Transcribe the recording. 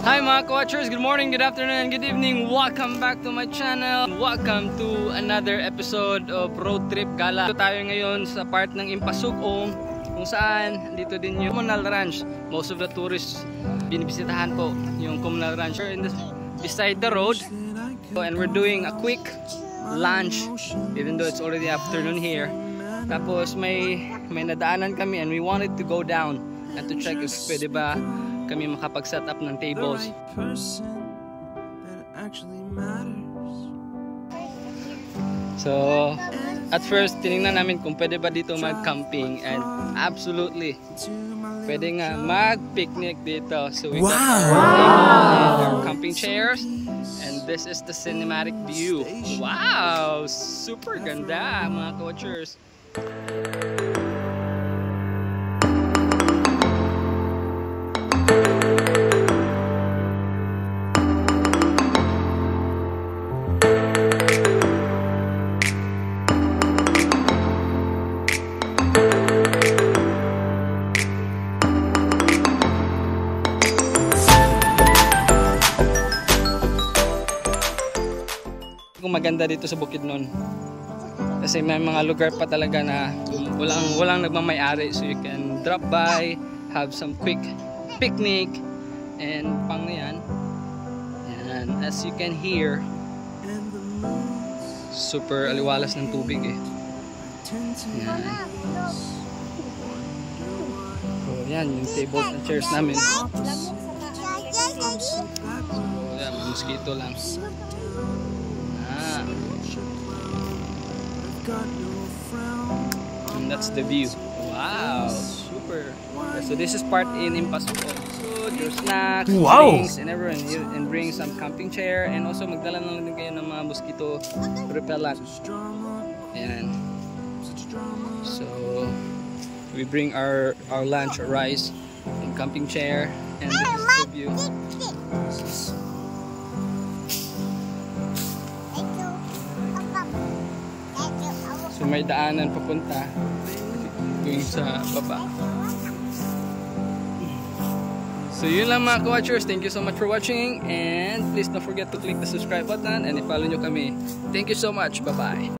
Hi mga ka-watchers, good morning, good afternoon, and good evening. Welcome back to my channel. Welcome to another episode of Road Trip Gala. Dito tayo ngayon sa part ng Impasugong, kung saan dito din yung Communal Ranch. Most of the tourists binibisitahan po yung Communal Ranch beside the road. And we're doing a quick lunch even though it's already afternoon here. Tapos may nadaanan kami and we wanted to go down and to check if pwede ba kami makapag-set up ng tables. So, at first, tinignan namin kung pwede ba dito mag-camping, and absolutely, pwede nga mag-picnic dito. So we got our camping chairs, and this is the cinematic view. Wow! Super ganda, mga coachers. Maganda dito sa Bukidnon kasi may mga lugar pa talaga na walang nagmamay-ari, so you can drop by, have some quick picnic and pang yan. As you can hear, super aliwalas ng tubig eh. Yan. So yan yung tables and chairs namin. So yan, mosquito lang. And that's the view. Wow, super. So this is part in Impasugong. So your snacks, drinks, and everyone, and bring some camping chair, and also magdala na lang din kayo ng mga mosquito repellent. Ayan. So we bring our lunch, our rice, and camping chair, and this is the view. So may daanan papunta doon sa baba. So yun lang mga ka-watchers. Thank you so much for watching, and please don't forget to click the subscribe button and i-follow nyo kami. Thank you so much. Bye-bye.